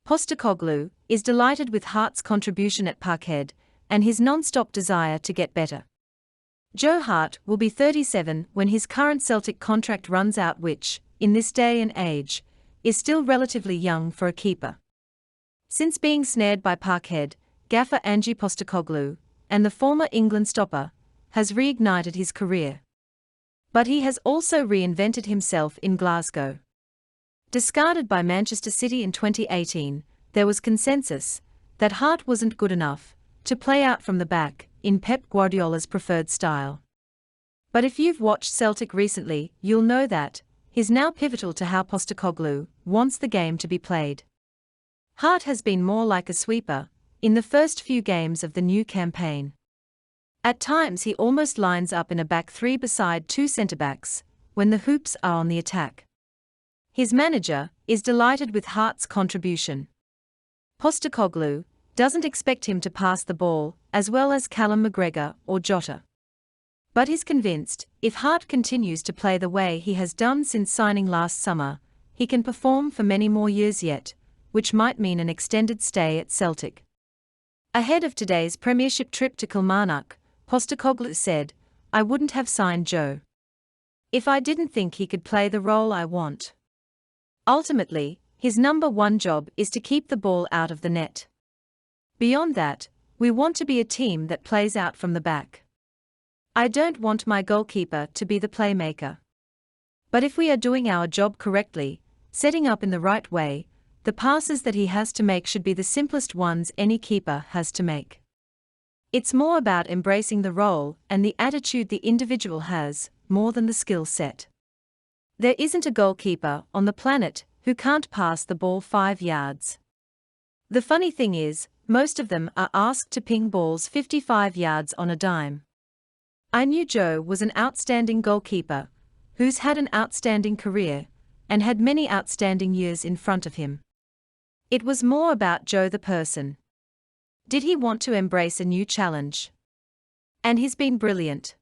Postecoglou is delighted with Hart's contribution at Parkhead and his non-stop desire to get better. Joe Hart will be 37 when his current Celtic contract runs out, which, in this day and age, is still relatively young for a keeper. Since being snared by Parkhead, gaffer Ange Postecoglou, and the former England stopper, has reignited his career. But he has also reinvented himself in Glasgow. Discarded by Manchester City in 2018, there was consensus that Hart wasn't good enough to play out from the back in Pep Guardiola's preferred style. But if you've watched Celtic recently, you'll know that he's now pivotal to how Postecoglou wants the game to be played. Hart has been more like a sweeper in the first few games of the new campaign. At times he almost lines up in a back three beside two centre-backs when the Hoops are on the attack. His manager is delighted with Hart's contribution. Postecoglou doesn't expect him to pass the ball as well as Callum McGregor or Jota. But he's convinced, if Hart continues to play the way he has done since signing last summer, he can perform for many more years yet, which might mean an extended stay at Celtic. Ahead of today's Premiership trip to Kilmarnock, Postecoglou said, "I wouldn't have signed Joe if I didn't think he could play the role I want. Ultimately, his number one job is to keep the ball out of the net. Beyond that, we want to be a team that plays out from the back. I don't want my goalkeeper to be the playmaker. But if we are doing our job correctly, setting up in the right way, the passes that he has to make should be the simplest ones any keeper has to make. It's more about embracing the role and the attitude the individual has, more than the skill set. There isn't a goalkeeper on the planet who can't pass the ball 5 yards. The funny thing is, most of them are asked to ping balls 55 yards on a dime. I knew Joe was an outstanding goalkeeper, who's had an outstanding career, and had many outstanding years in front of him. It was more about Joe the person. Did he want to embrace a new challenge? And he's been brilliant.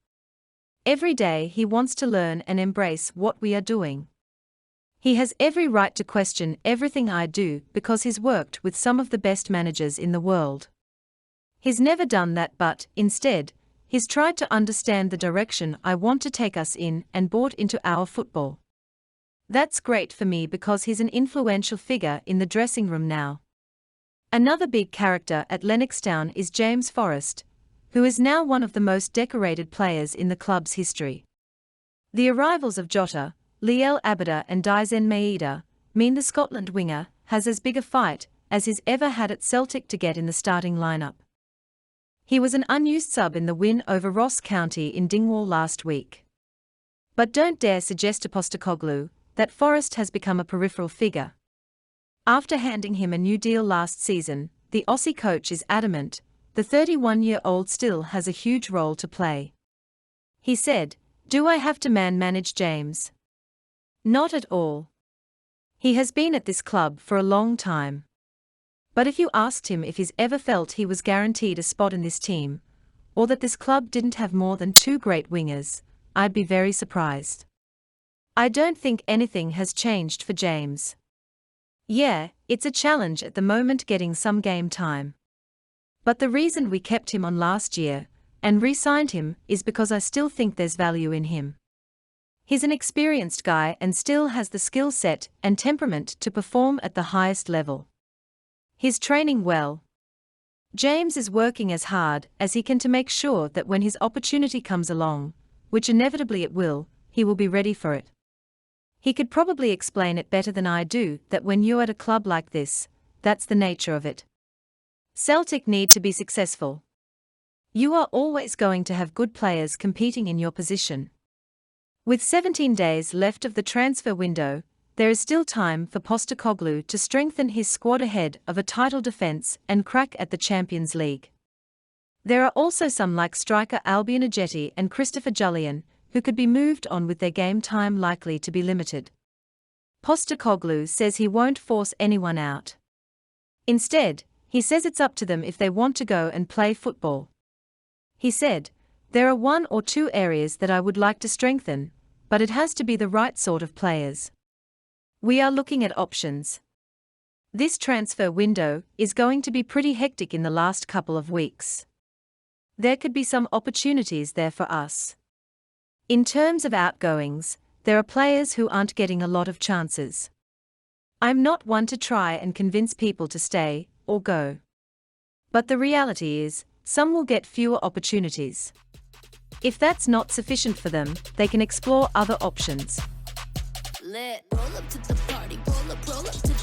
Every day he wants to learn and embrace what we are doing. He has every right to question everything I do because he's worked with some of the best managers in the world. He's never done that, but, instead, he's tried to understand the direction I want to take us in and bought into our football. That's great for me because he's an influential figure in the dressing room now." Another big character at Lennoxtown is James Forrest, who is now one of the most decorated players in the club's history. The arrivals of Jota, Liel Abada and Daizen Maeda mean the Scotland winger has as big a fight as he's ever had at Celtic to get in the starting lineup. He was an unused sub in the win over Ross County in Dingwall last week. But don't dare suggest to Postecoglou that Forrest has become a peripheral figure. After handing him a new deal last season, the Aussie coach is adamant the 31-year-old still has a huge role to play. He said, "Do I have to manage James? Not at all. He has been at this club for a long time. But if you asked him if he's ever felt he was guaranteed a spot in this team, or that this club didn't have more than 2 great wingers, I'd be very surprised. I don't think anything has changed for James. Yeah, it's a challenge at the moment getting some game time. But the reason we kept him on last year and re-signed him is because I still think there's value in him. He's an experienced guy and still has the skill set and temperament to perform at the highest level. He's training well. James is working as hard as he can to make sure that when his opportunity comes along, which inevitably it will, he will be ready for it. He could probably explain it better than I do that when you're at a club like this, that's the nature of it. Celtic need to be successful. You are always going to have good players competing in your position. With 17 days left of the transfer window, there is still time for Postecoglou to strengthen his squad ahead of a title defence and crack at the Champions League. There are also some like striker Albion Ajeti and Christopher Jullien, who could be moved on with their game time likely to be limited. Postecoglou says he won't force anyone out. Instead, he says it's up to them if they want to go and play football. He said, "There are 1 or 2 areas that I would like to strengthen, but it has to be the right sort of players. We are looking at options. This transfer window is going to be pretty hectic in the last couple of weeks. There could be some opportunities there for us. In terms of outgoings, there are players who aren't getting a lot of chances. I'm not one to try and convince people to stay or go. But the reality is, some will get fewer opportunities. If that's not sufficient for them, they can explore other options. Roll up to the party, roll up to